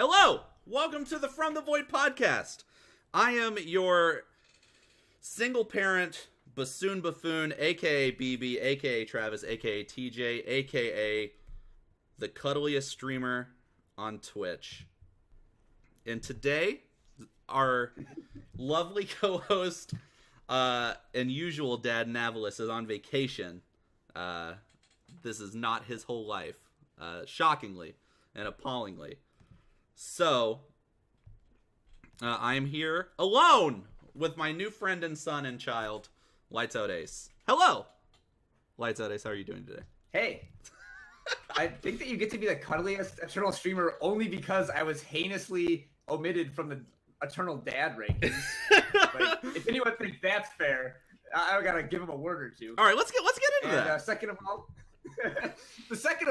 Hello! Welcome to the From the Void podcast. I am your single parent bassoon buffoon, aka BB, aka Travis, aka TJ, aka the cuddliest streamer on Twitch. And today, our lovely co-host and usual dad Navalis is on vacation. This is not his whole life, shockingly and appallingly. So, I am here alone with my new friend and son and child, LightsOutAce. Hello! LightsOutAce, how are you doing today? Hey, I think that you get to be the cuddliest Eternal streamer only because I was heinously omitted from the Eternal Dad rankings. Like, if anyone thinks that's fair, I gotta give him a word or two. All right, let's get into that. Second of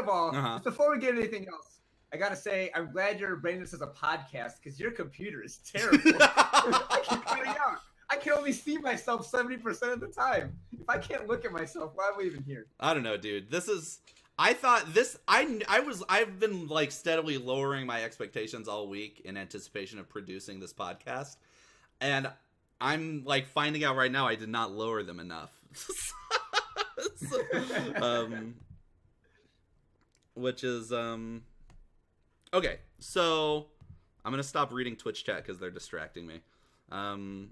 all, just before we get into anything else, I gotta say I'm glad you're bringing this as a podcast because your computer is terrible. I keep cutting out. I can only see myself 70% of the time. If I can't look at myself, why am I even here? I don't know, dude. I've been like steadily lowering my expectations all week in anticipation of producing this podcast. And I'm like finding out right now I did not lower them enough. Which is, okay. So I'm going to stop reading Twitch chat because they're distracting me. I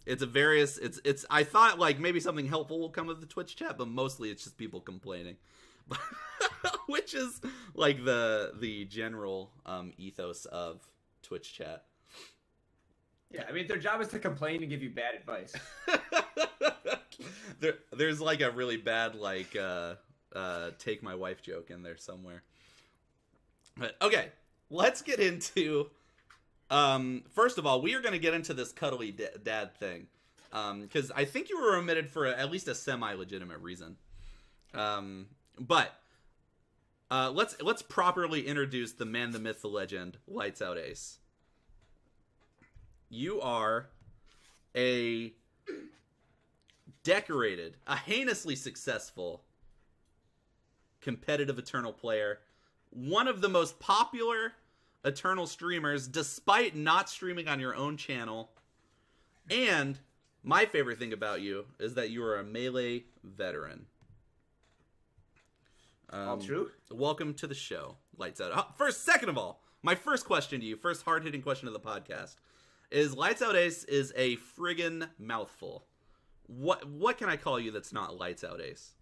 thought like maybe something helpful will come of the Twitch chat, but mostly it's just people complaining. Which is like the general ethos of Twitch chat. Yeah, I mean their job is to complain and give you bad advice. There's like a really bad like take my wife joke in there somewhere. But okay, let's get into first of all, we are going to get into this cuddly dad thing. Because I think you were omitted for at least a semi-legitimate reason. But let's properly introduce the man, the myth, the legend, LightsOutAce. You are a decorated, a heinously successful, competitive Eternal player. One of the most popular Eternal streamers, despite not streaming on your own channel. And my favorite thing about you is that you are a Melee veteran. All true. Welcome to the show, LightsOut. Second of all, my first question to you, first hard-hitting question of the podcast, is LightsOutAce is a friggin' mouthful. What can I call you that's not LightsOutAce?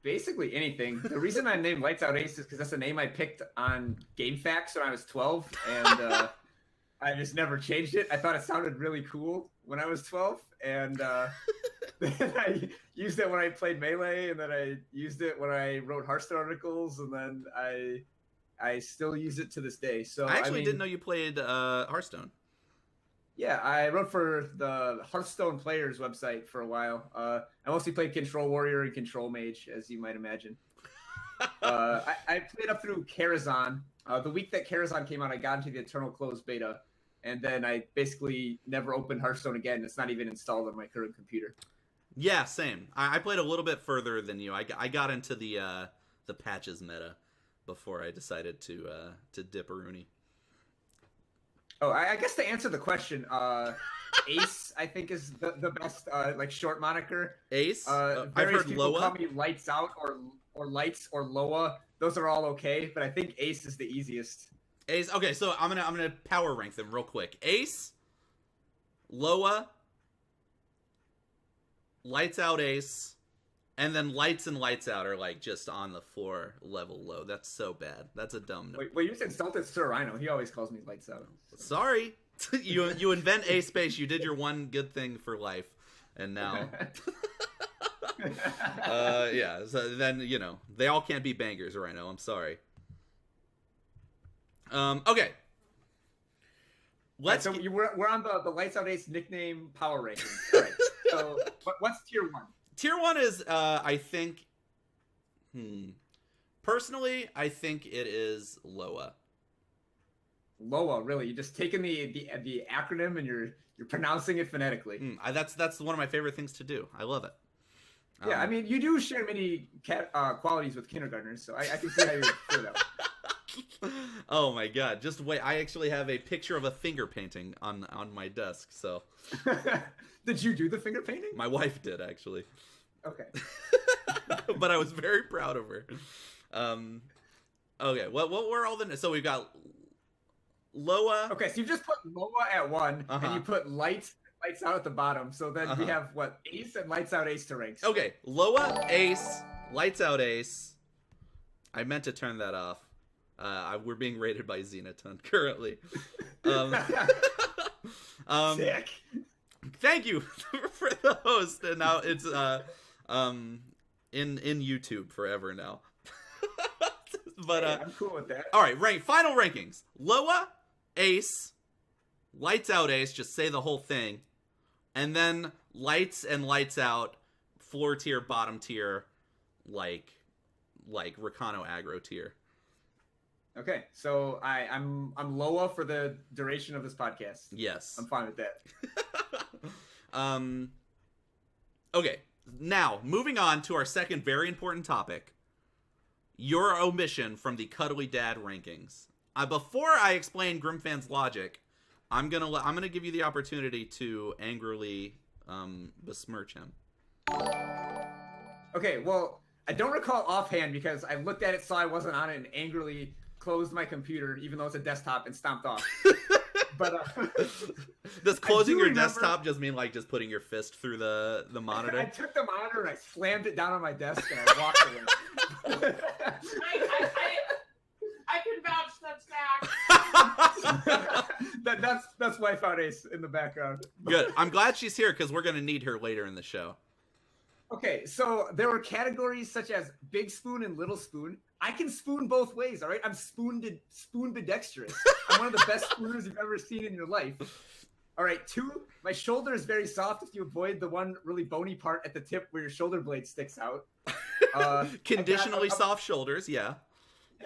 Basically anything. The reason I named LightsOutAce is because that's a name I picked on GameFAQs when I was 12, and I just never changed it. I thought it sounded really cool when I was 12, and then I used it when I played Melee, and then I used it when I wrote Hearthstone articles, and then I still use it to this day. So I actually didn't know you played Hearthstone. Yeah, I wrote for the Hearthstone Players website for a while. I mostly played Control Warrior and Control Mage, as you might imagine. I played up through Karazhan. The week that Karazhan came out, I got into the Eternal Closed Beta, and then I basically never opened Hearthstone again. It's not even installed on my current computer. Yeah, same. I played a little bit further than you. I got into the patches meta before I decided to dip a Rooney. Oh, I guess to answer the question, Ace I think is the best like short moniker. Ace. I've Various heard people Loa. call me Lights Out or Lights or Loa. Those are all okay, but I think Ace is the easiest. Ace. Okay, so I'm gonna power rank them real quick. Ace, Loa, LightsOutAce, and then Lights and Lights Out are like just on the floor level low. That's so bad. That's a dumb number. Wait, you said insulted Sir Rhino. He always calls me Lights Out. So. Sorry. you invent a space. You did your one good thing for life, and now yeah, so then they all can't be bangers, Rhino. I'm sorry. Okay. So we're on the LightsOutAce nickname power rankings. All right. So what's tier 1? Tier 1 is I think personally I think it is Loa. Loa, really? You just taking the acronym and you're pronouncing it phonetically. That's one of my favorite things to do. I love it. Yeah, I mean, you do share many qualities with kindergartners, so I can see how you're sure that. Oh my god! Just wait. I actually have a picture of a finger painting on my desk. So, did you do the finger painting? My wife did actually. Okay. But I was very proud of her. Okay. What were all the? So we've got Loa. Okay, so you just put Loa at 1, and you put lights out at the bottom. So then we have what, Ace and Lights Out Ace to rank. Okay, Loa, Ace, Lights Out Ace. I meant to turn that off. We're being rated by Xenaton currently. Sick. Thank you for the host, and now it's in YouTube forever now. But hey, I'm cool with that. All right, final rankings: Loa, Ace, Lights Out Ace. Just say the whole thing, and then Lights and Lights Out, floor tier, bottom tier, like Rakano aggro tier. Okay, so I'm Loa for the duration of this podcast. Yes, I'm fine with that. Okay, now moving on to our second very important topic: your omission from the Cuddly Dad rankings. Before I explain Grimfan's logic, I'm gonna give you the opportunity to angrily besmirch him. Okay, well, I don't recall offhand because I looked at it, saw I wasn't on it, and angrily closed my computer, even though it's a desktop, and stomped off. But does closing your desktop just mean like just putting your fist through the monitor? I took the monitor and I slammed it down on my desk and I walked away. I can vouch that's Zach. That's Wife Out Ace in the background. Good. I'm glad she's here because we're gonna need her later in the show. Okay, so there were categories such as Big Spoon and Little Spoon. I can spoon both ways, all right? I'm spoon ambidextrous. I'm one of the best spooners you've ever seen in your life. All right, 2, my shoulder is very soft if you avoid the one really bony part at the tip where your shoulder blade sticks out. Conditionally soft shoulders, yeah.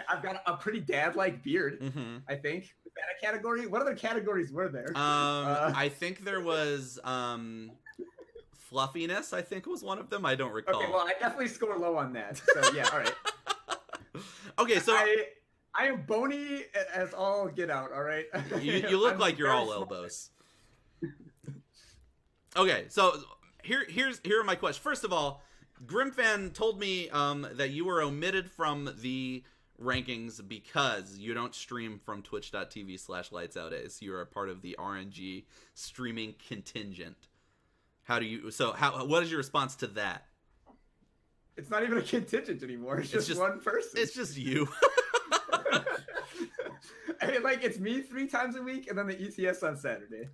I've got a pretty dad-like beard, I think. Is that a category? What other categories were there? I think there was fluffiness, I think was one of them. I don't recall. Okay, well, I definitely score low on that. So, yeah, all right. Okay, so I am bony as all get out, all right? You look like you're all elbows. Okay, so here are my questions. First of all, Grimfan told me that you were omitted from the rankings because you don't stream from twitch.tv/lightsoutace. You're a part of the RNG streaming contingent. What is your response to that? It's not even a contingent anymore. It's just one person. It's just you. I mean, like, it's me 3 times a week and then the ETS on Saturday.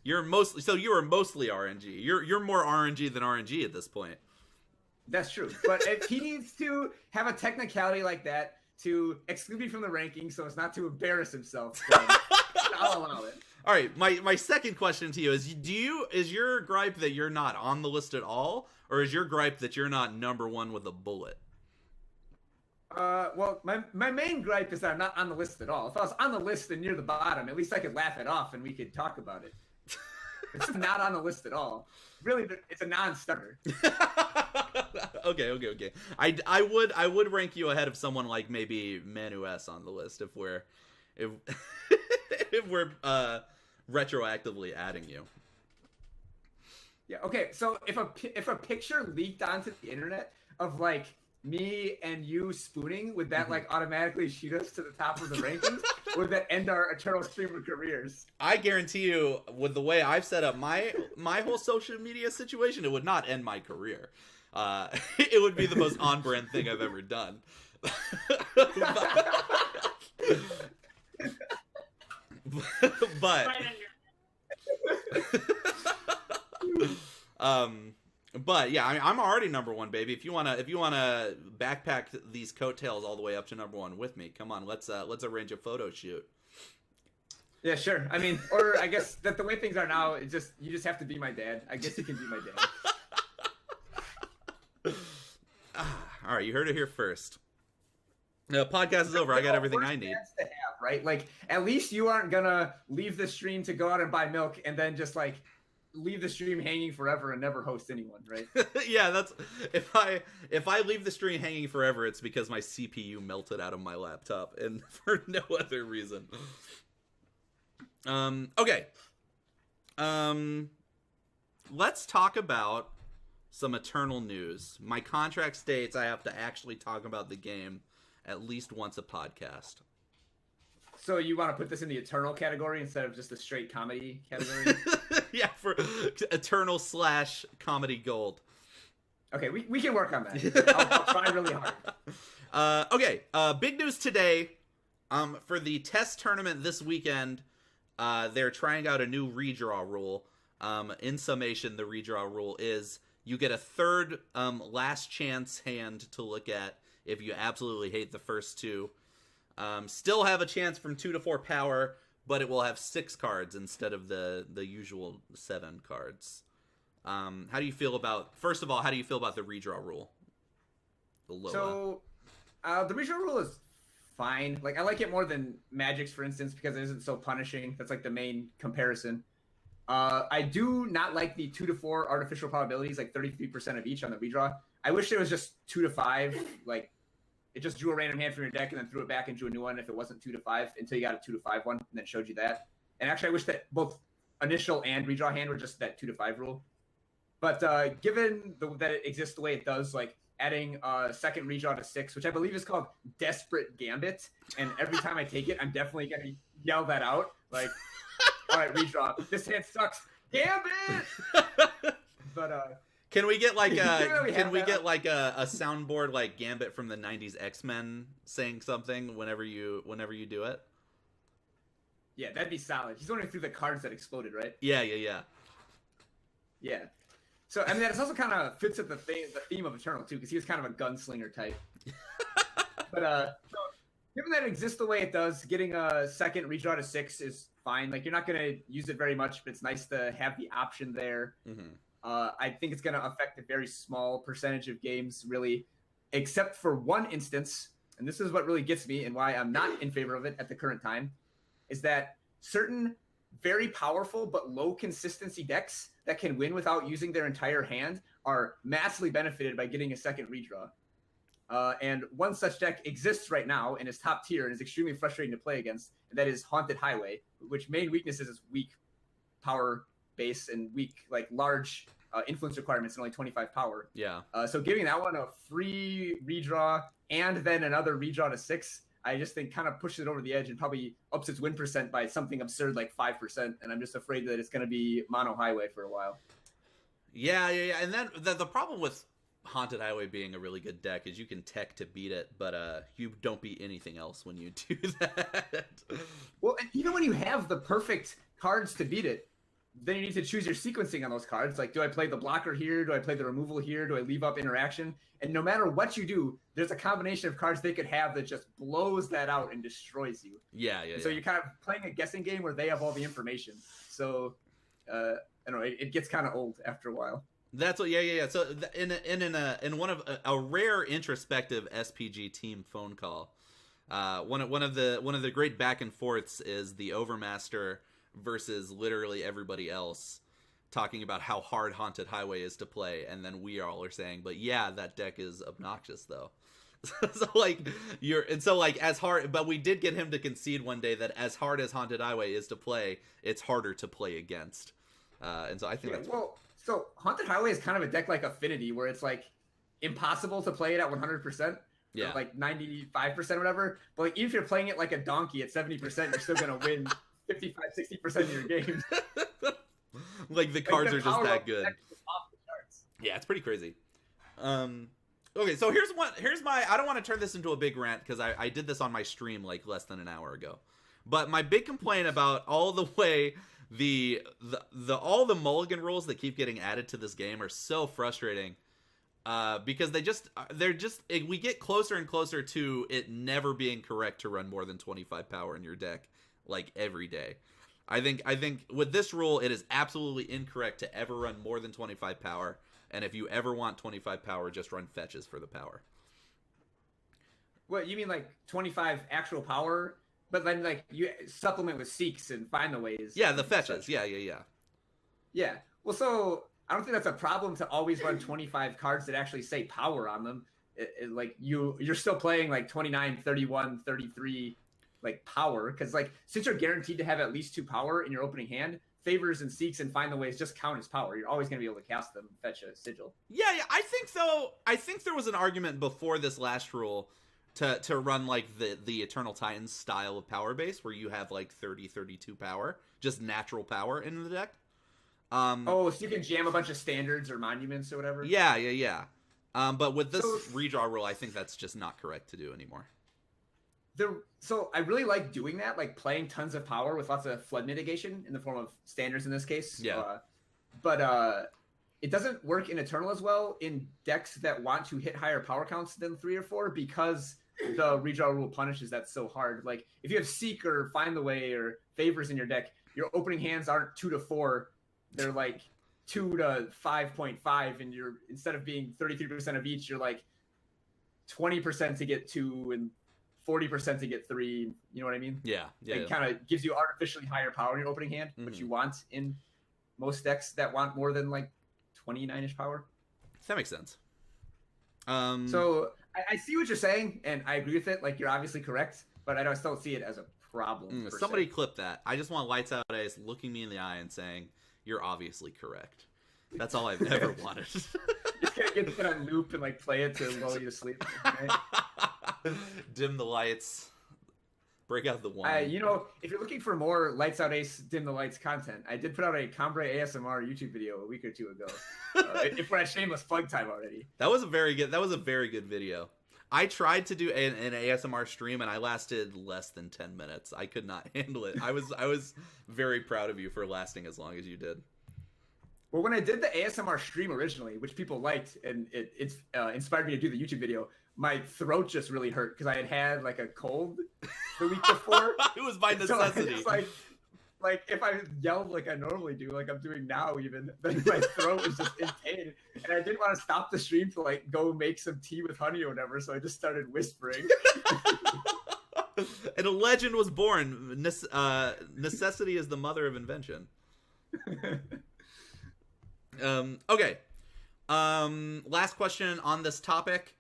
You are mostly RNG. You're more RNG than RNG at this point. That's true. But if he needs to have a technicality like that to exclude me from the ranking so as not to embarrass himself, then I'll allow it. All right, my second question to you is: is your gripe that you're not on the list at all, or is your gripe that you're not number 1 with a bullet? Well, my main gripe is that I'm not on the list at all. If I was on the list and near the bottom, at least I could laugh it off and we could talk about it. It's not on the list at all. Really, it's a non-starter. Okay. I would rank you ahead of someone like maybe Manu S on the list if we're retroactively adding you. Yeah. Okay. So if a picture leaked onto the internet of like me and you spooning, would that like automatically shoot us to the top of the rankings? Or would that end our eternal streamer careers? I guarantee you, with the way I've set up my whole social media situation, it would not end my career. It would be the most on-brand thing I've ever done. But yeah, I'm already number 1, baby. If you wanna backpack these coattails all the way up to number 1 with me, come on, let's arrange a photo shoot. Yeah, sure. I mean, or I guess that the way things are now, you just have to be my dad. I guess you can be my dad. All right, you heard it here first. The podcast is over. I got everything I need. To have, right? Like, at least you aren't gonna leave the stream to go out and buy milk and then just like leave the stream hanging forever and never host anyone, right? Yeah, that's if I leave the stream hanging forever, it's because my CPU melted out of my laptop, and for no other reason. Okay. Let's talk about some Eternal news. My contract states I have to actually talk about the game at least once a podcast. So you want to put this in the Eternal category instead of just the straight comedy category? Yeah, for Eternal / comedy gold. Okay, we can work on that. I'll try really hard. Okay, big news today. For the test tournament this weekend, they're trying out a new redraw rule. In summation, the redraw rule is you get a third last chance hand to look at if you absolutely hate the first two. Still have a chance from 2 to 4 power, but it will have 6 cards instead of the usual 7 cards. How do you feel about, first of all, how do you feel about the redraw rule? So, the redraw rule is fine. Like, I like it more than Magic's, for instance, because it isn't so punishing. That's like the main comparison. I do not like the 2 to 4 artificial probabilities, like 33% of each on the redraw. I wish it was just 2 to 5, like it just drew a random hand from your deck and then threw it back and drew a new one if it wasn't 2 to 5 until you got a 2 to 5 one and then showed you that. And actually, I wish that both initial and redraw hand were just that 2 to 5 rule. But given that it exists the way it does, like adding a second redraw to 6, which I believe is called Desperate Gambit, and every time I take it, I'm definitely going to yell that out. Like, all right, redraw. This hand sucks. Gambit! But, can we get like a soundboard like Gambit from the 90s X-Men saying something whenever you do it? Yeah, that'd be solid. He's running through the cards that exploded, right? Yeah. Yeah. So, I mean, that also kind of fits with the theme of Eternal, too, because he was kind of a gunslinger type. But, so, given that it exists the way it does, getting a second redraw to 6 is fine. Like, you're not going to use it very much, but it's nice to have the option there. Mm-hmm. I think it's going to affect a very small percentage of games, really, except for one instance, and this is what really gets me and why I'm not in favor of it at the current time, is that certain very powerful but low consistency decks that can win without using their entire hand are massively benefited by getting a second redraw. And one such deck exists right now and is top tier and is extremely frustrating to play against, and that is Haunted Highway, which main weakness is its weak power base and weak, like, large influence requirements and only 25 power. Yeah. So giving that one a free redraw and then another redraw to 6, I just think kind of pushes it over the edge and probably ups its win percent by something absurd like 5%. And I'm just afraid that it's going to be mono highway for a while. Yeah. And then the problem with Haunted Highway being a really good deck is you can tech to beat it, but you don't beat anything else when you do that. Well, and even when you have the perfect cards to beat it, then you need to choose your sequencing on those cards. Like, do I play the blocker here? Do I play the removal here? Do I leave up interaction? And no matter what you do, there's a combination of cards they could have that just blows that out and destroys you. Yeah. So you're kind of playing a guessing game where they have all the information. So, I don't know, it gets kind of old after a while. That's what. Yeah. So in one of a rare introspective SPG team phone call, one of the great back and forths is the Overmaster versus literally everybody else talking about how hard Haunted Highway is to play, and then we all are saying, but yeah, that deck is obnoxious though. As hard, but we did get him to concede one day that as hard as Haunted Highway is to play, it's harder to play against. And so I think so Haunted Highway is kind of a deck like Affinity, where it's like impossible to play it at 100%. Yeah. Like 95% or whatever. But like, even if you're playing it like a donkey at 70%, you're still going to win 55-60% of your games. Like the cards are just that good. Off the charts. Yeah, it's pretty crazy. Okay, so here's my I don't want to turn this into a big rant because I did this on my stream like less than an hour ago. But my big complaint about all the way all the mulligan rules that keep getting added to this game are so frustrating. Because we get closer and closer to it never being correct to run more than 25 power in your deck, like every day. I think with this rule, it is absolutely incorrect to ever run more than 25 power. And if you ever want 25 power, just run fetches for the power. What, you mean like 25 actual power, but then like you supplement with seeks and find the ways? Yeah, the fetches. Yeah. Yeah. Well, so I don't think that's a problem to always run 25 cards that actually say power on them. Like you're still playing like 29, 31, 33 like power, because like since you're guaranteed to have at least 2 power in your opening hand, favors and seeks and find the ways just count as power. You're always going to be able to cast them and fetch a sigil. Yeah, I think though. I think there was an argument before this last rule to run like the Eternal Titans style of power base, where you have like 30, 32 power, just natural power in the deck. So you can jam a bunch of standards or monuments or whatever. Yeah. But with this redraw rule, I think that's just not correct to do anymore. So I really like doing that, like playing tons of power with lots of flood mitigation in the form of standards in this case. Yeah. But it doesn't work in Eternal as well in decks that want to hit higher power counts than 3 or 4, because the redraw rule punishes that so hard. Like if you have Seek or Find the Way or Favors in your deck, your opening hands aren't 2 to 4. They're like 2 to 5.5, and you're, instead of being 33% of each, you're like 20% to get 2 and 40% to get 3. You know what I mean? Yeah. It kind of gives you artificially higher power in your opening hand, which you want in most decks that want more than like 29-ish power. That makes sense. So I see what you're saying, and I agree with it. Like, you're obviously correct, but I still see it as a problem. Somebody clip that. I just want LightsOutAce looking me in the eye and saying, "You're obviously correct." That's all I've ever wanted. Just gonna get it on loop and like play it to lull you to sleep. Right? Dim the lights. Break out the wine. You know, if you're looking for more LightsOutAce Dim the Lights content, I did put out a Cambrai ASMR YouTube video a week or 2 ago. If we're at shameless plug time already. That was a very good video. I tried to do an ASMR stream and I lasted less than 10 minutes. I could not handle it. I was very proud of you for lasting as long as you did. Well, when I did the ASMR stream originally, which people liked, and it inspired me to do the YouTube video, my throat just really hurt because I had like a cold the week before. It was by necessity. So like if I yelled like I normally do, like I'm doing now even, then my throat was just in pain. And I didn't want to stop the stream to like go make some tea with honey or whatever, so I just started whispering. And a legend was born. Necessity is the mother of invention. Okay. Last question on this topic.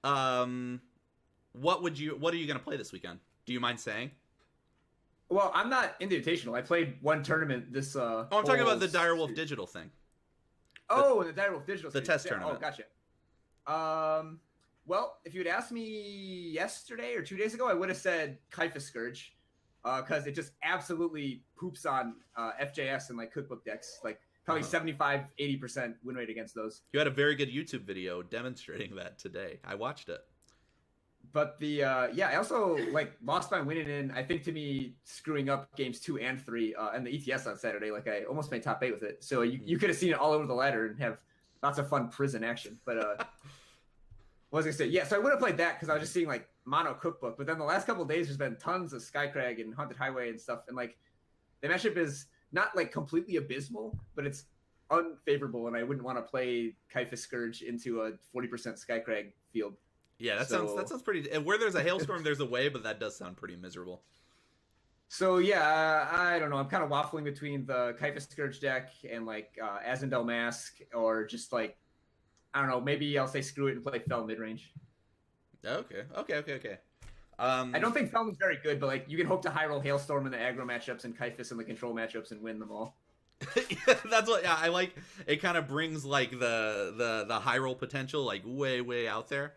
What are you going to play this weekend? Do you mind saying? Well, I'm not in the Invitational. I played one tournament this I'm talking about the Direwolf Digital thing. The Direwolf Digital the test tournament. Oh, gotcha. Well, if you had asked me yesterday or 2 days ago, I would have said Kaifa Scourge, because it just absolutely poops on FJS and like cookbook decks. Like probably 75-80% win rate against those. You had a very good YouTube video demonstrating that today. I watched it. But I also like lost my winning in, I think, to me screwing up games 2 and 3 and the ETS on Saturday. Like I almost made top 8 with it. So you could have seen it all over the ladder and have lots of fun prison action. But what was I gonna say? Yeah, so I would have played that because I was just seeing like mono cookbook. But then the last couple of days there's been tons of Skycrag and Haunted Highway and stuff, and like the matchup is not like completely abysmal, but it's unfavorable, and I wouldn't want to play Kaifa Scourge into a 40% Skycrag field. Yeah, that sounds pretty. Where there's a hailstorm, there's a way, but that does sound pretty miserable. So yeah, I don't know. I'm kind of waffling between the Kaifa Scourge deck and like Azendel Mask, or just like I don't know. Maybe I'll say screw it and play Fel midrange. Okay. I don't think Felman's very good, but like you can hope to high roll Hailstorm in the aggro matchups and Kaifas in the control matchups and win them all. Yeah, that's what. Yeah, I like. It kind of brings like the high roll potential like way out there.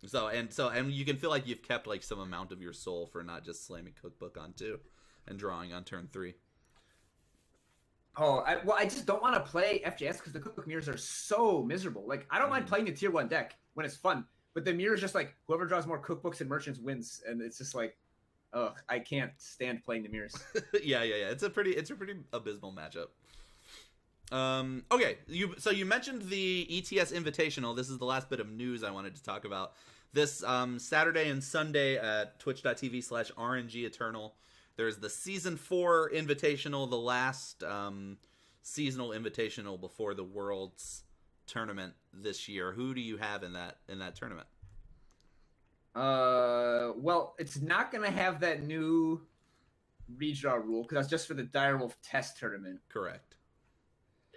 So you can feel like you've kept like some amount of your soul for not just slamming cookbook on 2 and drawing on turn 3. Oh, I just don't want to play FJS because the cookbook mirrors are so miserable. Like I don't mind playing the tier 1 deck when it's fun, but the mirror is just like whoever draws more cookbooks and merchants wins, and it's just like, ugh, I can't stand playing the mirrors. Yeah. It's a pretty abysmal matchup. Okay, you mentioned the ETS Invitational. This is the last bit of news I wanted to talk about. This Saturday and Sunday at twitch.tv/RNG Eternal, there's the Season 4 Invitational, the last seasonal invitational before the World's Tournament this year. Who do you have in that tournament? Well, it's not going to have that new redraw rule because that's just for the Direwolf Test Tournament. Correct.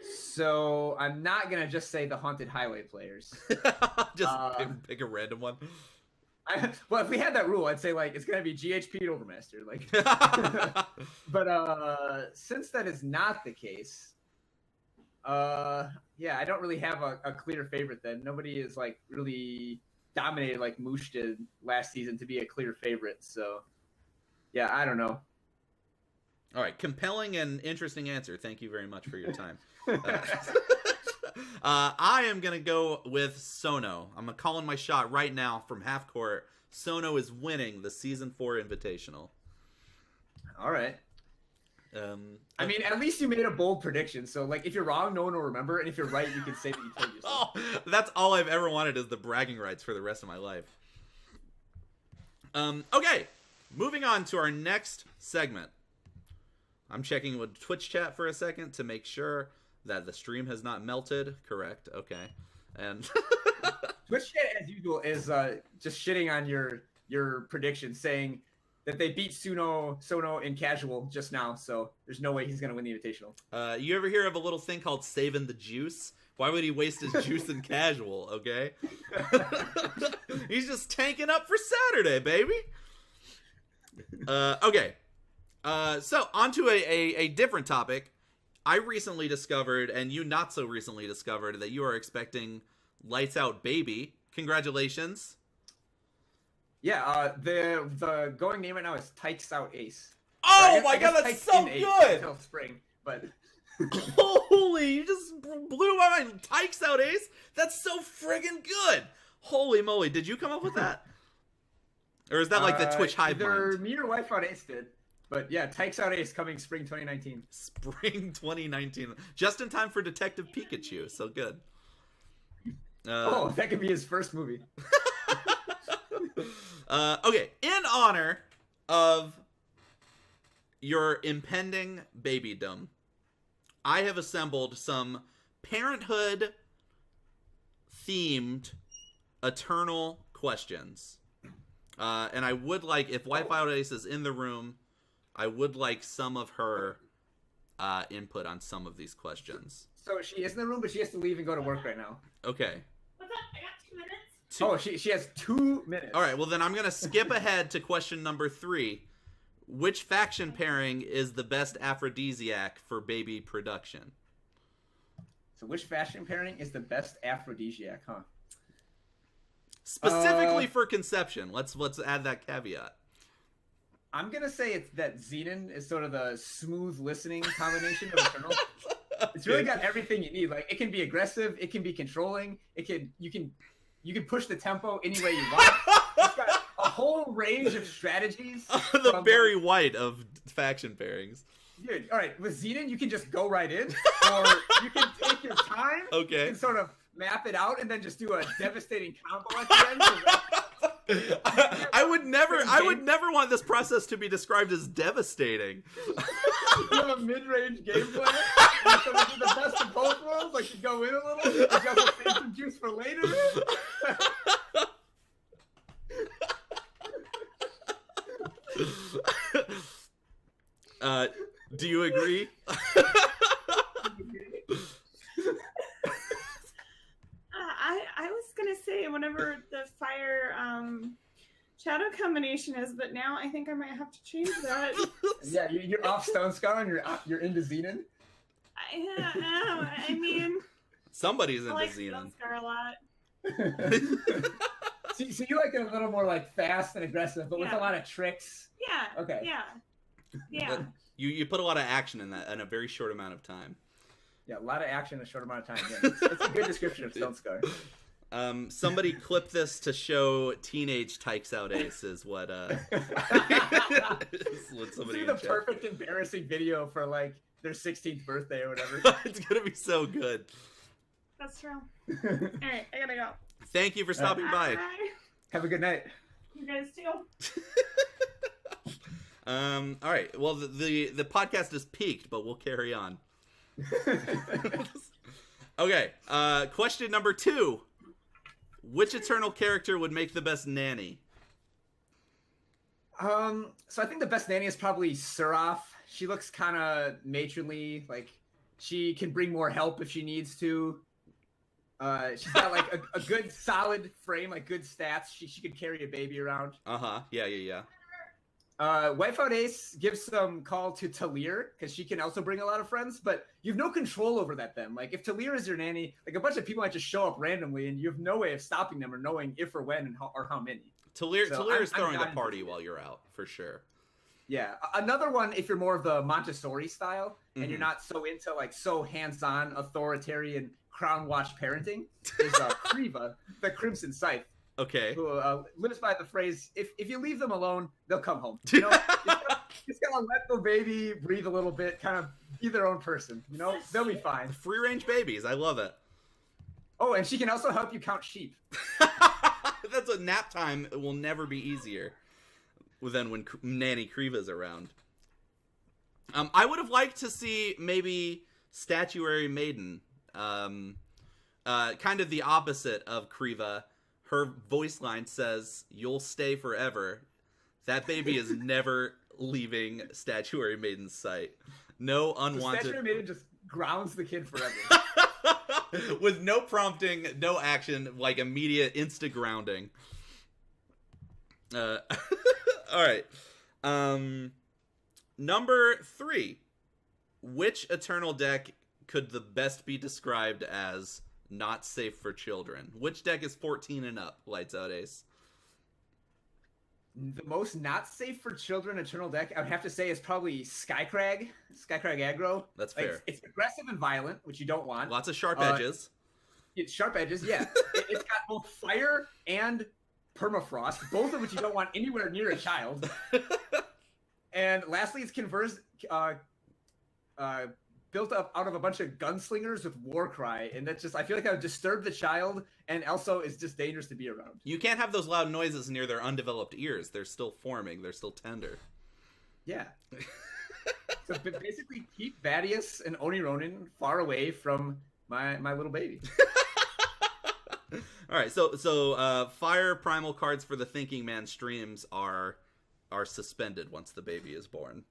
So I'm not gonna just say the Haunted Highway players. Just pick a random one. Well, if we had that rule, I'd say like it's gonna be GHP and Overmaster. Like, but since that is not the case, yeah, I don't really have a clear favorite. Then nobody is like really dominated like Moosh did last season to be a clear favorite. So, yeah, I don't know. All right, compelling and interesting answer. Thank you very much for your time. I am going to go with Sono. I'm calling my shot right now from half court. Sono is winning the Season 4 Invitational. All right. I mean, at least you made a bold prediction. So, like, if you're wrong, no one will remember. And if you're right, you can say that you told yourself. Oh, that's all I've ever wanted is the bragging rights for the rest of my life. Okay, moving on to our next segment. I'm checking with Twitch chat for a second to make sure that the stream has not melted. Correct. Okay. And Twitch chat, as usual, is just shitting on your prediction, saying that they beat Sono in casual just now, so there's no way he's going to win the Invitational. You ever hear of a little thing called saving the juice? Why would he waste his juice in casual, okay? He's just tanking up for Saturday, baby. Okay. So, onto a different topic. I recently discovered, and you not so recently discovered, that you are expecting Lights Out Baby. Congratulations. Yeah, the going name right now is LightsOutAce. Oh my god, that's so good! Until spring, but... Holy, you just blew my mind. LightsOutAce? That's so friggin' good! Holy moly, did you come up with that? Or is that like the Twitch hive either mind? me or LightsOutAce did. But yeah, LightsOutAce coming spring 2019. Spring 2019. Just in time for Detective Pikachu, so good. Oh, that could be his first movie. Okay, in honor of your impending babydom, I have assembled some parenthood-themed Eternal questions. And I would like, if LightsOutAce is in the room, I would like some of her input on some of these questions. So she is in the room, but she has to leave and go to work right now. Okay. What's up? I got 2 minutes. Oh, she has 2 minutes. All right, well then I'm going to skip ahead to question number 3. Which faction pairing is the best aphrodisiac for baby production? So which faction pairing is the best aphrodisiac, huh? Specifically for conception. Let's add that caveat. I'm going to say it's that Xenon is sort of the smooth listening combination of Eternal. It's really got everything you need. Like, it can be aggressive, it can be controlling, you can push the tempo any way you want. It's got a whole range of strategies. The Barry White of faction pairings. Dude, all right, with Xenon, you can just go right in, or you can take your time. Okay. And sort of map it out, and then just do a devastating combo at the end. I would never want this process to be described as devastating. You have a mid-range game plan, and so you do the best of both worlds. Like, you go in a little, you got to save some juice for later. Do you agree? I was gonna say whatever the fire shadow combination is, but now I think I might have to change that. Yeah, you're off Stone Scar and you're into Xenon. I mean, Somebody's into I like Xenon. Stone Scar a lot. So you like it a little more like fast and aggressive, but with a lot of tricks. Yeah. Okay. Yeah. You put a lot of action in that in a very short amount of time. Yeah, a lot of action in a short amount of time. Yeah, it's a good description of Stone Scar. Somebody clip this to show teenage LightsOutAce is what is what somebody This is the perfect embarrassing video for like their 16th birthday or whatever. It's gonna be so good. That's true. All right, I gotta go. Thank you for stopping by. Bye. Have a good night. You guys too. All right. Well, the podcast is peaked, but we'll carry on. Okay. Question number 2. Which Eternal character would make the best nanny? So I think the best nanny is probably Seraph. She looks kind of matronly, like She can bring more help if she needs to. She's got like a good solid frame, like good stats. She could carry a baby around. Yeah. WifeOutAce gives some call to Talir because she can also bring a lot of friends, but you have no control over that then. Like if Talir is your nanny, like a bunch of people might just show up randomly and you have no way of stopping them or knowing if or when and how many. Talir is throwing the party while you're out, for sure. Yeah. Another one, if you're more of the Montessori style and you're not so into like so hands-on authoritarian crown watch parenting, is Kriva, the Crimson Scythe. Okay. Who lives by the phrase, if you leave them alone, they'll come home. You know, just gotta let the baby breathe a little bit, kind of be their own person. You know, they'll be fine. Free range babies, I love it. Oh, and she can also help you count sheep. That's a nap time. It will never be easier than when Nanny Kriva's around. I would have liked to see maybe Statuary Maiden, kind of the opposite of Kriva. Her voice line says, "You'll stay forever." That baby is never leaving Statuary Maiden's sight. No unwanted. Statuary Maiden just grounds the kid forever. With no prompting, no action, like immediate insta grounding. All right. Number 3. Which Eternal deck could the best be described as not safe for children? Which deck is 14 and up, LightsOutAce? The most not safe for children Eternal deck, I would have to say, is probably Skycrag aggro. That's fair. It's aggressive and violent, which you don't want. Lots of sharp edges. It's sharp edges, yeah. It's got both fire and permafrost, both of which you don't want anywhere near a child. And lastly, it's built up out of a bunch of gunslingers with Warcry, and that's just, I feel like I would disturb the child, and also it's just dangerous to be around. You can't have those loud noises near their undeveloped ears. They're still forming. They're still tender. Yeah. So basically, keep Vadius and Oni Ronin far away from my little baby. All right, so fire primal cards for the Thinking Man streams are suspended once the baby is born.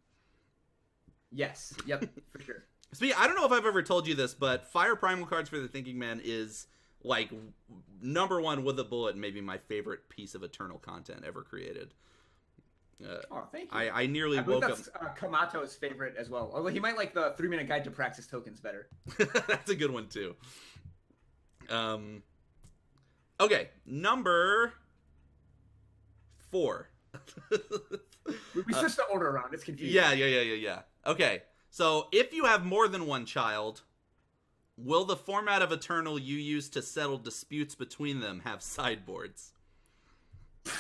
Yes. Yep. For sure. See, I don't know if I've ever told you this, but fire primal cards for the Thinking Man is like number one with a bullet, maybe my favorite piece of Eternal content ever created. Thank you. I nearly woke up. That's Kamato's favorite as well. Although he might like the 3-minute guide to Praxis tokens better. That's a good one too. Okay, number 4. We switched the order around. It's confusing. Yeah. Okay, so if you have more than one child, will the format of Eternal you use to settle disputes between them have sideboards?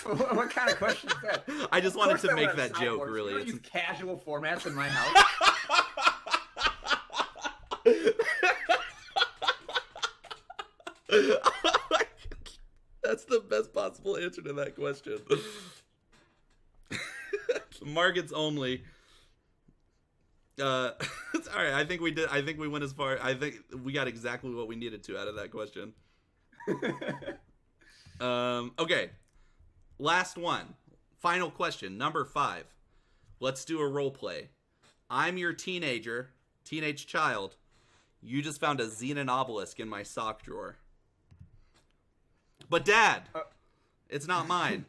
What kind of question is that? I just wanted to make that joke, really. You don't use casual formats in my house. That's the best possible answer to that question. Markets only. All right, I think we did. I think we went as far. I think we got exactly what we needed to out of that question. Okay. Last one. Final question. Number 5. Let's do a role play. I'm your teenage child. You just found a Xenon obelisk in my sock drawer. But Dad, it's not mine.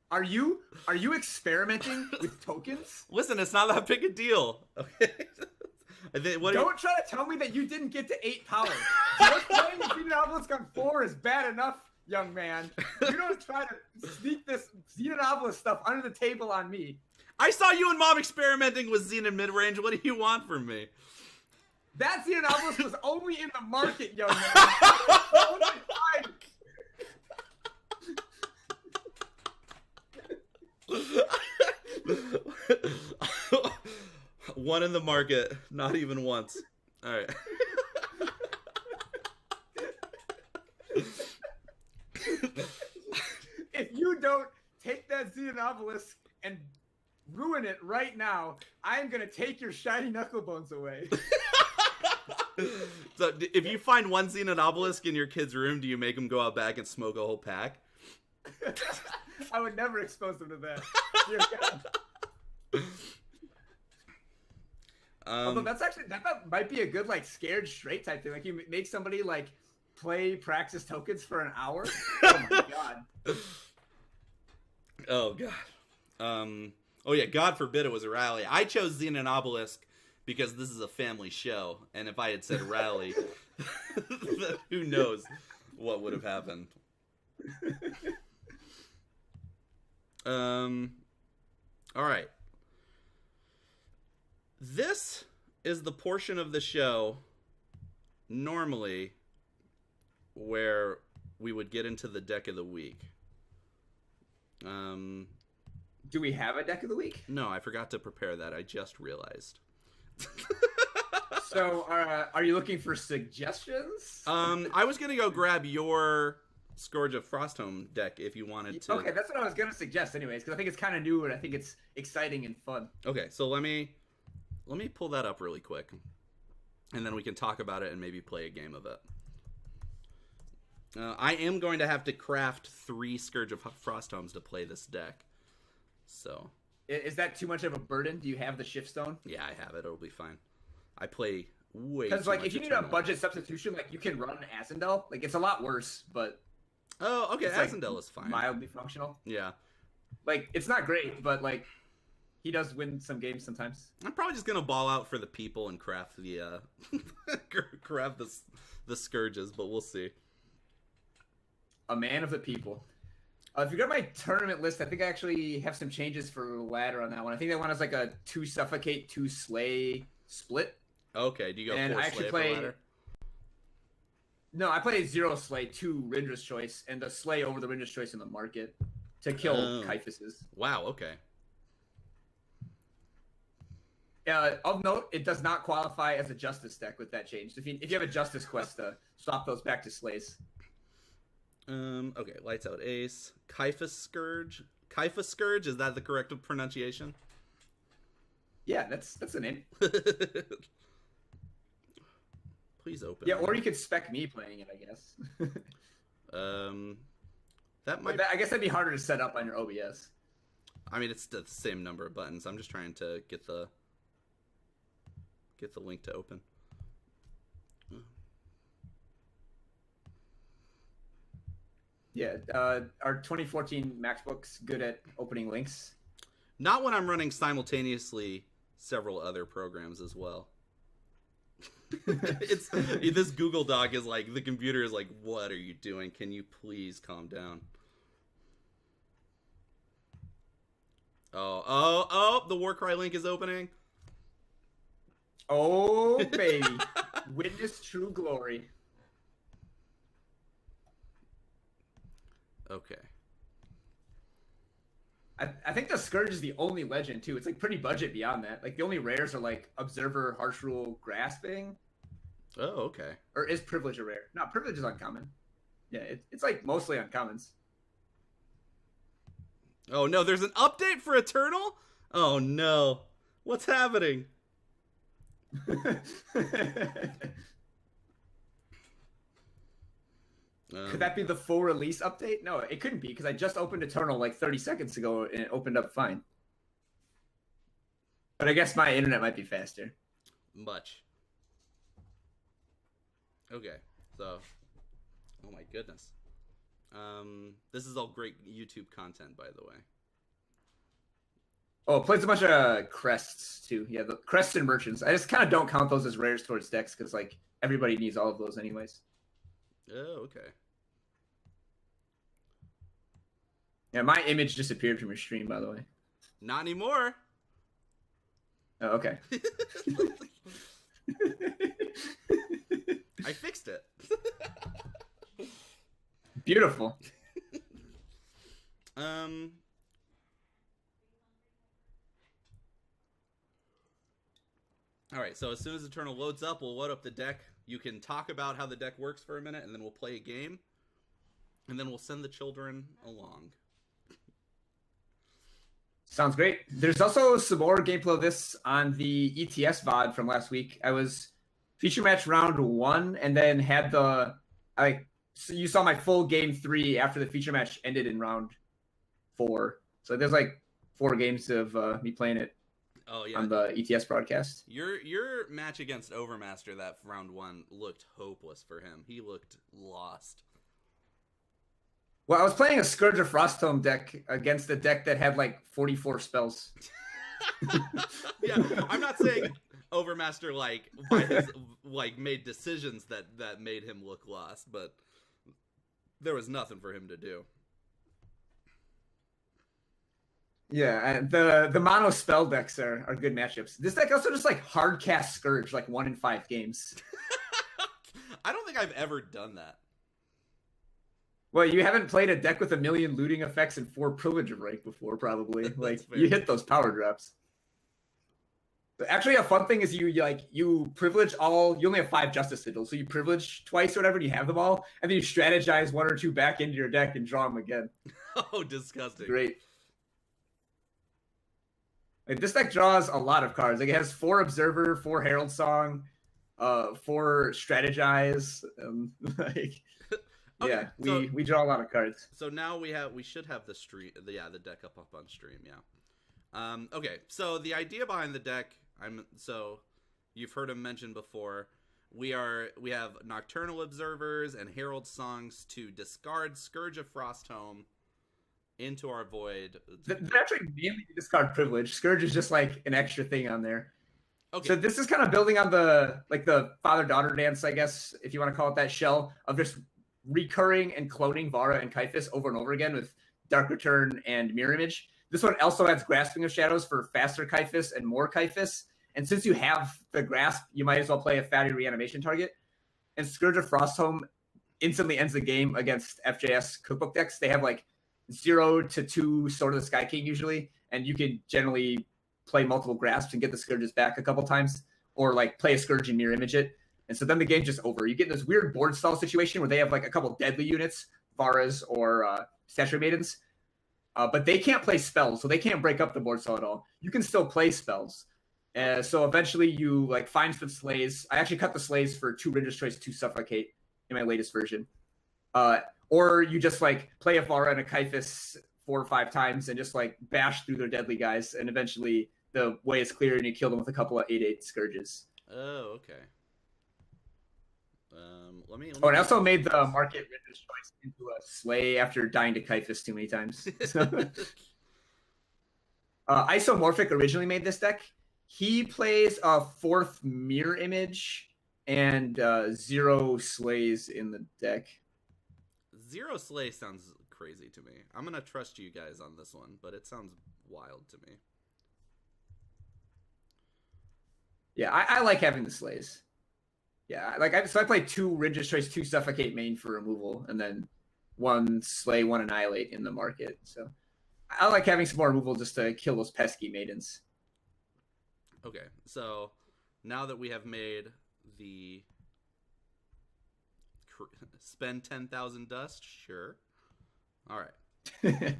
Are you experimenting with tokens? Listen, it's not that big a deal. Okay. Don't try to tell me that you didn't get to 8 power. Just playing Xenon obelisk on 4 is bad enough, young man. You don't try to sneak this Xenon obelisk stuff under the table on me. I saw you and Mom experimenting with Xenon mid-range. What do you want from me? That Xenon obelisk was only in the market, young man. One in the market, not even once. All right. If you don't take that Xenon obelisk and ruin it right now, I'm gonna take your shiny knuckle bones away. So, if you find one Xenon obelisk in your kid's room, do you make them go out back and smoke a whole pack? I would never expose them to that. Dear Although that might be a good like scared straight type thing. Like you make somebody like play practice tokens for an hour. Oh my god. Oh god. Oh yeah. God forbid it was a rally. I chose Xena and Obelisk because this is a family show, and if I had said rally, who knows what would have happened. All right. This is the portion of the show normally where we would get into the deck of the week. Do we have a deck of the week? No, I forgot to prepare that. I just realized. So, are you looking for suggestions? I was gonna go grab your Scourge of Frostholm deck if you wanted to. Okay, that's what I was gonna suggest, anyways, because I think it's kind of new and I think it's exciting and fun. Okay, so let me pull that up really quick, and then we can talk about it and maybe play a game of it. I am going to have to craft 3 Scourge of Frostholms to play this deck. So. Is that too much of a burden? Do you have the Shift Stone? Yeah, I have it. It'll be fine. I play way too Because like much if you need Eternal. a budget substitution, like you can run Ascendel. Like it's a lot worse, but Oh, okay. it's, like, Ascendel is fine. mildly functional. Yeah. Like it's not great, but like he does win some games sometimes. I'm probably just gonna ball out for the people and craft the craft the scourges, but we'll see. A man of the people. If you go to my tournament list, I think I actually have some changes for ladder on that one. I think that one has like a 2 suffocate, 2 slay split. Okay, do you go And 4 I actually slay play- for ladder? No, I play 0 slay, 2 Rindra's choice, and the slay over the Rindra's choice in the market to kill Oh. Kyphus's. Wow. Okay. Of note, it does not qualify as a Justice deck with that change. If you have a Justice quest, swap those back to slays. Okay. Lights out ace. Kyphus Scourge. Kyphus Scourge. Is that the correct pronunciation? Yeah, that's the name. Please open. Yeah, or you could spec me playing it, I guess. That might. I guess that'd be harder to set up on your OBS. I mean, it's the same number of buttons. I'm just trying to get the link to open. Yeah, our 2014 MacBook's good at opening links. Not when I'm running simultaneously several other programs as well. This Google Doc is like, the computer is like, what are you doing? Can you please calm down? Oh, the Warcry link is opening. Oh, baby. Witness true glory. Okay. I think the Scourge is the only legend, too. It's like pretty budget beyond that. Like the only rares are like Observer, Harsh Rule, Grasping. Oh, okay. Or is Privilege a rare? No, Privilege is uncommon. Yeah, it's like mostly uncommons. Oh no, there's an update for Eternal? Oh no. What's happening? Could that be the full release update? No, it couldn't be because I just opened Eternal like 30 seconds ago and it opened up fine. But I guess my internet might be faster. Much. Okay, so, oh my goodness. This is all great YouTube content, by the way. Oh, it plays a bunch of crests too. Yeah, the crests and merchants. I just kind of don't count those as rares towards decks because like everybody needs all of those anyways. Oh, okay. Yeah, my image disappeared from your stream, by the way. Not anymore. Oh, okay. I fixed it. Beautiful. All right, so as soon as Eternal loads up, we'll load up the deck. You can talk about how the deck works for a minute, and then we'll play a game. And then we'll send the children along. Sounds great. There's also some more gameplay of this on the ETS VOD from last week. I was feature match round 1 and then had so you saw my full game 3 after the feature match ended in round 4. So there's like 4 games of me playing it. Oh yeah, on the ETS broadcast. Your match against Overmaster that round 1 looked hopeless for him. He looked lost. Well, I was playing a Scourge of Frostholm deck against a deck that had like 44 spells. Yeah, I'm not saying Overmaster by his made decisions that made him look lost, but there was nothing for him to do. Yeah, and the mono spell decks are good matchups. This deck also just hard cast Scourge 1 in 5 games. I don't think I've ever done that. Well, you haven't played a deck with 1 million looting effects and 4 privilege of rank before, probably. You hit those power drops. But actually, a fun thing is you privilege all. You only have 5 justice sigils, so you privilege twice or whatever, and you have them all, and then you strategize 1 or 2 back into your deck and draw them again. Oh, disgusting! Great. This deck draws a lot of cards. It has 4 Observer, 4 Herald Song, 4 Strategize. Okay, yeah, so, we draw a lot of cards. So now we should have the stream. The deck up on stream. Yeah. Okay, so the idea behind the deck. So you've heard him mention before. We have Nocturnal Observers and Herald Songs to discard Scourge of Frostholm into our void. They're actually mainly discard privilege. Scourge is just an extra thing on there. Okay. So this is kind of building on the father-daughter dance, I guess, if you want to call it that, shell of just recurring and cloning Vara and Kyphus over and over again with Dark Return and Mirror Image. This one also adds Grasping of Shadows for faster Kyphus and more Kyphus. And since you have the Grasp, you might as well play a fatty reanimation target. And Scourge of Frostholm instantly ends the game against FJS cookbook decks. They have 0 to 2 Sword of the Sky King usually, and you can generally play multiple Grasps and get the Scourges back a couple times, or play a Scourge and Mirror Image it. And so then the game's just over. You get this weird board stall situation where they have a couple deadly units, Varas or Statue Maidens, but they can't play spells, so they can't break up the board stall at all. You can still play spells. So eventually you find some slays. I actually cut the slays for 2 Rinder's Choice, 2 Suffocate in my latest version. Or you just play a Vara and a Kyphus 4 or 5 times and just bash through their deadly guys, and eventually the way is clear and you kill them with a couple of 8/8 Scourges. Oh, okay. Let me and I also made the Market Rinder's Choice into a Slay after dying to Kyphus too many times. Isomorphic originally made this deck. He plays a 4th Mirror Image and 0 Slays in the deck. 0 Slay sounds crazy to me. I'm going to trust you guys on this one, but it sounds wild to me. Yeah, I like having the Slays. Yeah, I play 2 Rinder's Choice, 2 Suffocate main for removal, and then 1 Slay, 1 Annihilate in the market. So I like having some more removal just to kill those pesky maidens. Okay, so now that we have made the spend 10,000 dust, sure. All right.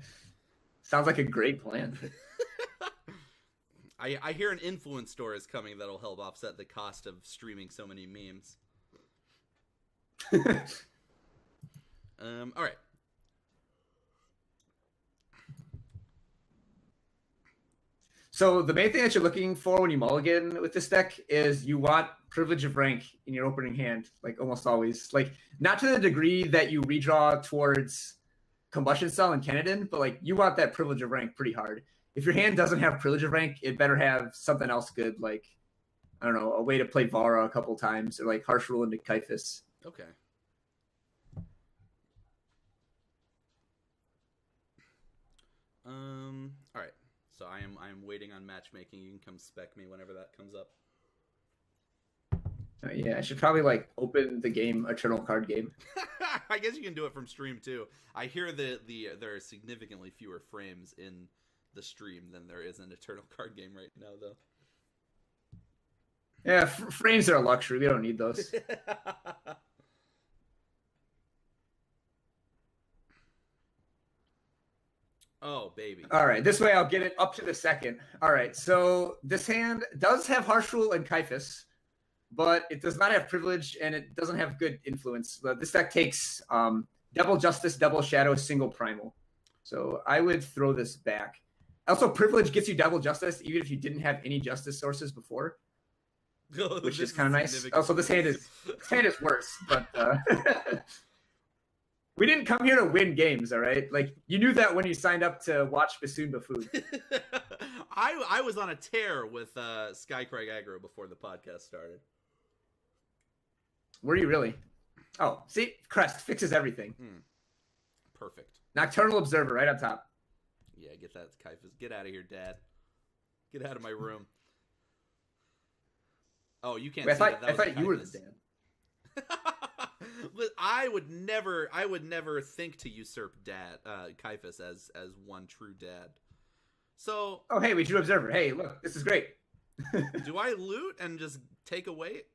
Sounds like a great plan. I hear an influence store is coming that'll help offset the cost of streaming so many memes. All right. So the main thing that you're looking for when you mulligan with this deck is you want Privilege of Rank in your opening hand, almost always. Not to the degree that you redraw towards Combustion Cell and Kenedon, but you want that Privilege of Rank pretty hard. If your hand doesn't have Privilege of Rank, it better have something else good, I don't know, a way to play Vara a couple times, or Harsh Rule into Kyphus. Okay. All right. So I am waiting on matchmaking. You can come spec me whenever that comes up. Yeah, I should probably open the game, Eternal card game. I guess you can do it from stream too. I hear there are significantly fewer frames in the stream than there is an Eternal card game right now, though. Yeah, frames are a luxury. We don't need those. Oh, baby. All right, this way I'll get it up to the second. All right, so this hand does have Harsh Rule and Kyphus, but it does not have Privilege, and it doesn't have good influence. This deck takes Double Justice, Double Shadow, single Primal. So I would throw this back. Also, privilege gets you double justice, even if you didn't have any justice sources before, which is kind of nice. Also, this hand is worse, but we didn't come here to win games, all right? Like, you knew that when you signed up to watch Bassoon Buffoon. I was on a tear with Skycraig Aggro before the podcast started. Were you really? Oh, see? Crest fixes everything. Perfect. Nocturnal Observer right on top. Yeah, get that, Kaifas. Get out of here, Dad. Get out of my room. Oh, you can't. Wait, see I thought you were the dad. I would never think to usurp Dad, Kaifas as one true dad. So. Oh, hey, we drew Observer. Hey, look, this is great. Do I loot and just take a weight?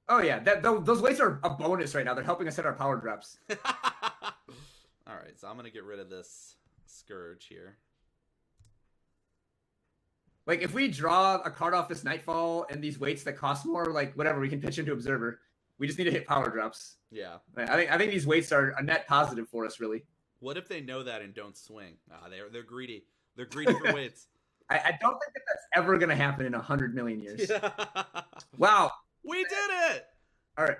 Oh yeah, those weights are a bonus right now. They're helping us hit our power drops. All right, so I'm gonna get rid of this Scourge here. Like, if we draw a card off this Nightfall and these weights that cost more, like, whatever, we can pitch into Observer. We just need to hit power drops. Yeah. I think these weights are a net positive for us, really. What if they know that and don't swing? They're greedy. They're greedy for weights. I don't think that's ever going to happen in 100 million years. Wow. We did it! All right.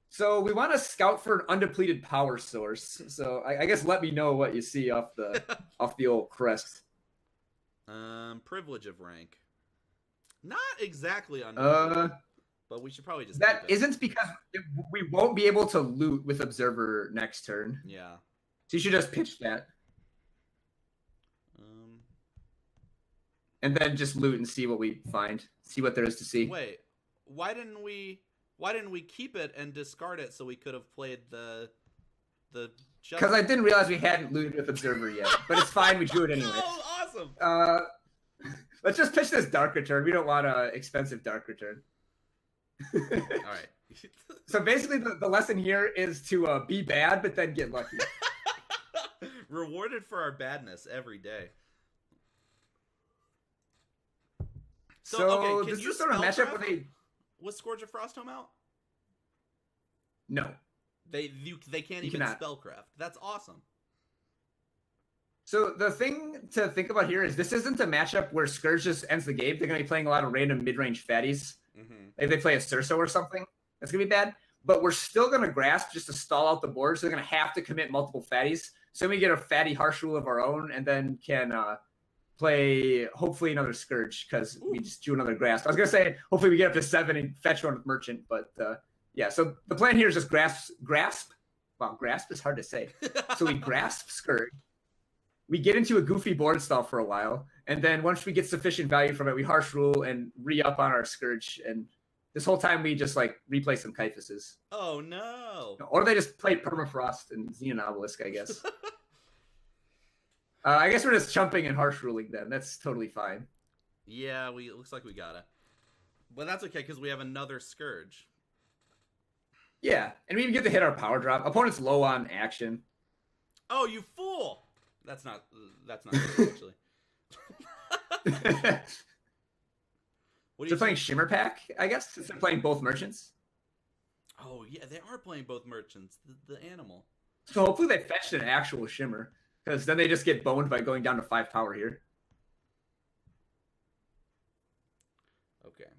So we want to scout for an undepleted power source. So I guess let me know what you see off the old crest. Privilege of rank. Not exactly undepleted, but we should probably just. That isn't because we won't be able to loot with Observer next turn. Yeah. So you should just pitch that. And then just loot and see what we find. See what there is to see. Wait, why didn't we keep it and discard it so we could have played the because I didn't realize we hadn't looted with Observer yet. But it's fine, we drew it anyway. Oh, awesome. Let's just pitch this Dark Return. We don't want an expensive Dark Return. All right. So basically the lesson here is to be bad but then get lucky. Rewarded for our badness every day. So okay, does this sort of match up with a... Was Scourge of Frostholm out? No. They can't even spellcraft. That's awesome. So the thing to think about here is this isn't a matchup where Scourge just ends the game. They're going to be playing a lot of random mid-range fatties. If they play a Cerso or something, that's going to be bad. But we're still going to grasp just to stall out the board. So they're going to have to commit multiple fatties. So we get a fatty harsh rule of our own and then can play hopefully another Scourge because we just drew another grasp. I was going to say hopefully we get up to 7 and fetch one with Merchant. But yeah, so the plan here is just grasp. Wow, grasp is hard to say. So we grasp Scourge. We get into a goofy board stall for a while, and then once we get sufficient value from it, we harsh rule and re-up on our Scourge, and this whole time we just, like, replay some Kaifases. Oh, no. Or they just play Permafrost and Xenon Obelisk, I guess. I guess we're just chumping and harsh ruling then. That's totally fine. Yeah, it looks like we got it. But that's okay, because we have another Scourge. Yeah, and we even get to hit our power drop. Opponent's low on action. Oh, you fool! That's not good, actually. They're playing Shimmer Pack, I guess? Since they're playing both merchants. Oh, yeah, they are playing both merchants. The animal. So hopefully they fetched an actual Shimmer, because then they just get boned by going down to 5 power here. Okay.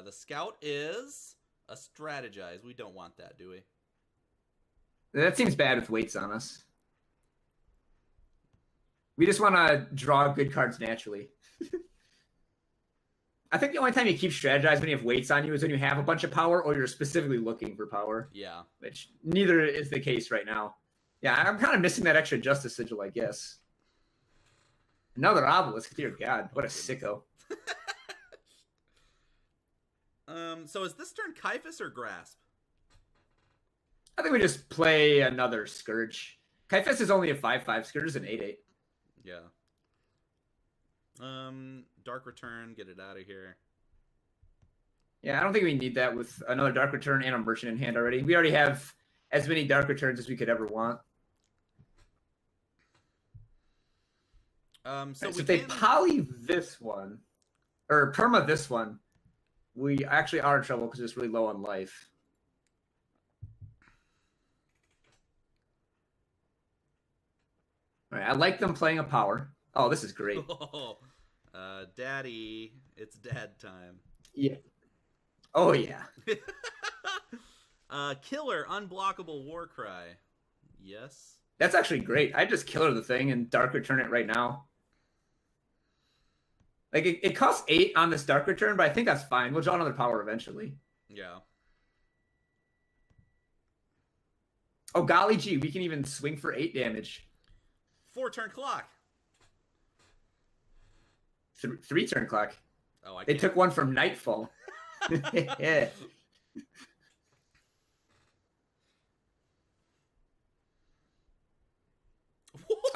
The Scout is a Strategize. We don't want that, do we? That seems bad with weights on us. We just want to draw good cards naturally. I think the only time you keep strategizing when you have weights on you is when you have a bunch of power or you're specifically looking for power. Yeah. Which neither is the case right now. Yeah, I'm kind of missing that extra Justice Sigil, I guess. Another Obelisk, dear God, what a sicko. So is this turn Kaifas or Grasp? I think we just play another Scourge. Kaifas is only a 5/5, Scourge is an 8/8. Yeah. Dark Return, get it out of here. Yeah, I don't think we need that with another Dark Return and a Merchant in hand already. We already have as many Dark Returns as we could ever want. So if they poly this one, or perma this one, we actually are in trouble because it's really low on life. All right, I like them playing a power. Oh, this is great. Daddy, it's dad time. Yeah. Oh, yeah. Killer, unblockable war cry. Yes. That's actually great. I just killer the thing and dark return it right now. Like, it costs 8 on this dark return, but I think that's fine. We'll draw another power eventually. Yeah. Oh, golly gee, we can even swing for 8 damage. 4-turn clock. 3-turn clock. Oh, I They can't. took one from Nightfall. Yeah.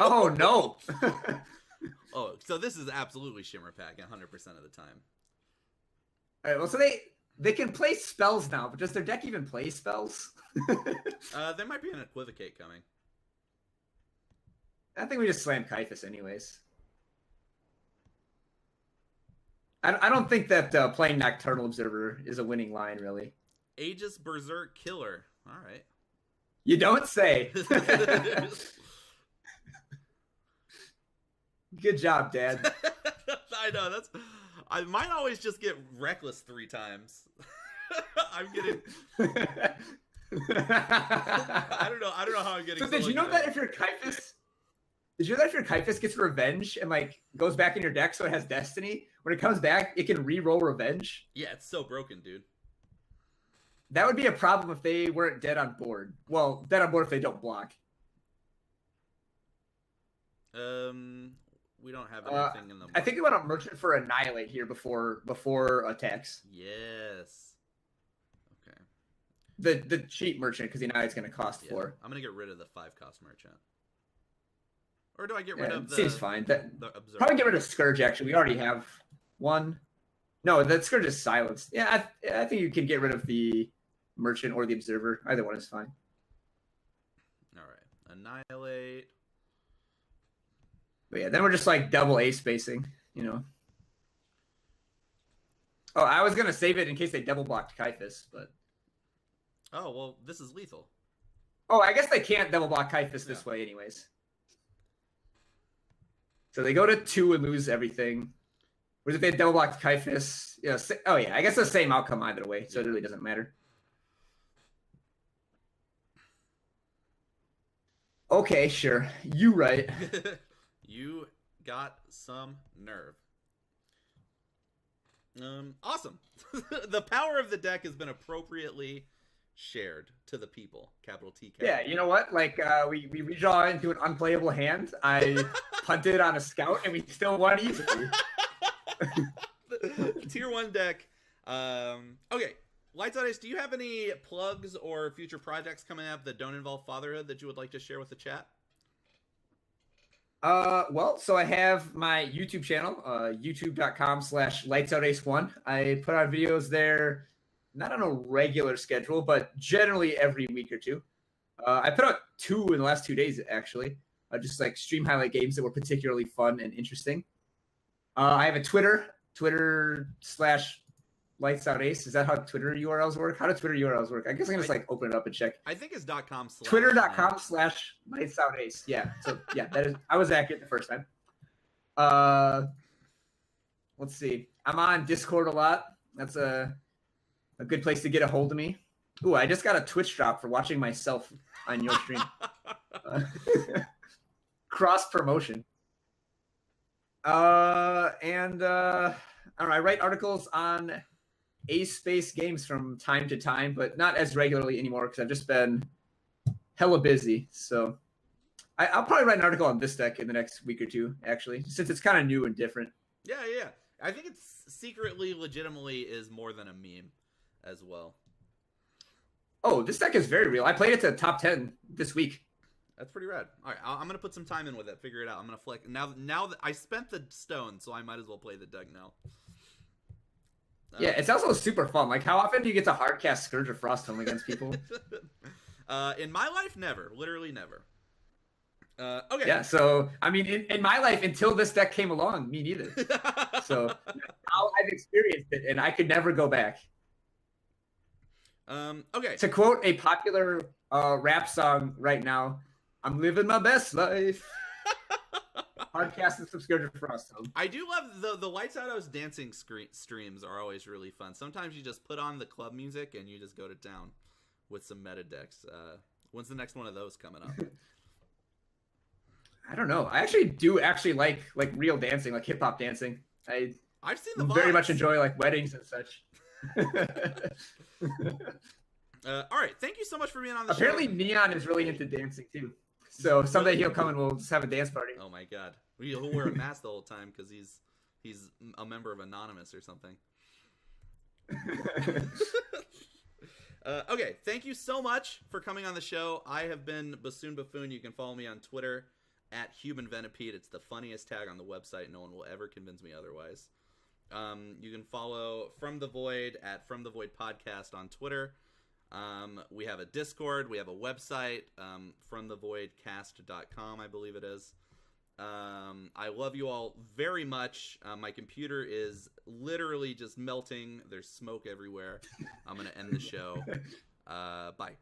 Oh, no. Oh, so this is absolutely Shimmer Pack 100% of the time. All right, well, so they can play spells now, but does their deck even play spells? There might be an Equivocate coming. I think we just slam Kaifus anyways. I don't think that playing Nocturnal Observer is a winning line, really. Aegis Berserk Killer. All right. You don't say. Good job, Dad. I know I might always just get reckless 3 times. I'm getting. I don't know how I'm getting. So did you know that if your Kaifus gets revenge and like goes back in your deck, so it has Destiny, when it comes back, it can re-roll revenge? Yeah, it's so broken, dude. That would be a problem if they weren't dead on board. Well, dead on board if they don't block. We don't have anything in the. I think we want to merchant for Annihilate here before attacks. Yes. Okay. The cheap merchant, because the Annihilate's going to cost 4. I'm gonna get rid of the 5-cost merchant. Or do I get Yeah, rid of the? seems fine. The observer? Probably get rid of Scourge. Actually, we already have one. No, that Scourge is silenced. Yeah, I think you can get rid of the merchant or the observer. Either one is fine. All right, Annihilate. But yeah, then we're just like double A spacing, you know. Oh, I was gonna save it in case they double blocked Kaifus, but Oh well, this is lethal. oh, I guess they can't double block Kaifus this way, anyways. So they go to 2 and lose everything. Whereas if they double blocked Kaifus, you know, oh yeah, I guess the same outcome either way, so it really doesn't matter. Okay, sure, you right. You got some nerve. Awesome. The power of the deck has been appropriately shared to the people. Capital T. Yeah, you know what? Like, we redraw into an unplayable hand. I punted on a scout, and we still won easily. Tier 1 deck. Okay. LightsOutAce, do you have any plugs or future projects coming up that don't involve fatherhood that you would like to share with the chat? Well, so I have my YouTube channel, youtube.com/LightsOutAce1. I put out videos there, not on a regular schedule, but generally every week or two. I put out 2 in the last 2 days, actually. Just like stream highlight games that were particularly fun and interesting. I have a Twitter/LightsOutAce. Is that how Twitter URLs work? How do Twitter URLs work? I guess I can just like open it up and check. I think it's .com/. Twitter.com/LightsOutAce. Yeah. So yeah, that is. I was accurate the first time. Let's see. I'm on Discord a lot. That's a good place to get a hold of me. Ooh, I just got a Twitch drop for watching myself on your stream. Cross promotion. I don't know. I write articles on Ace Space games from time to time, but not as regularly anymore because I've just been hella busy. So I'll probably write an article on this deck in the next week or two, actually, since it's kind of new and different. Yeah. I think it's secretly, legitimately is more than a meme as well. Oh, this deck is very real. I played it to top 10 this week. That's pretty rad. All right, I'm gonna put some time in with it. Figure it out. I'm gonna flex now that I spent the stone, so I might as well play the deck now. Yeah, it's also super fun. Like, how often do you get to hardcast Scourge of Frosthelm against people? In my life, never. Literally never. Okay. Yeah, so, I mean, in my life, until this deck came along, me neither. So, now I've experienced it, and I could never go back. Okay. To quote a popular rap song right now, I'm living my best life. Hardcast and subscription for us. So. I do love the LightsOutAce dancing streams are always really fun. Sometimes you just put on the club music and you just go to town with some meta decks. When's the next one of those coming up? I don't know. I actually do like real dancing, like hip hop dancing. I've seen the very vibes. much enjoy like weddings and such. All right, thank you so much for being on the Apparently, show. Neon is really into dancing too. So someday he'll come and we'll just have a dance party. Oh my god, he'll wear a mask the whole time because he's a member of Anonymous or something. Okay, thank you so much for coming on the show. I have been Bassoon Buffoon. You can follow me on Twitter at HumanVenipede. It's the funniest tag on the website. No one will ever convince me otherwise. You can follow From the Void at From the Void Podcast on Twitter. We have a Discord. We have a website, fromthevoidcast.com, I believe it is. I love you all very much. My computer is literally just melting. There's smoke everywhere. I'm going to end the show. Bye.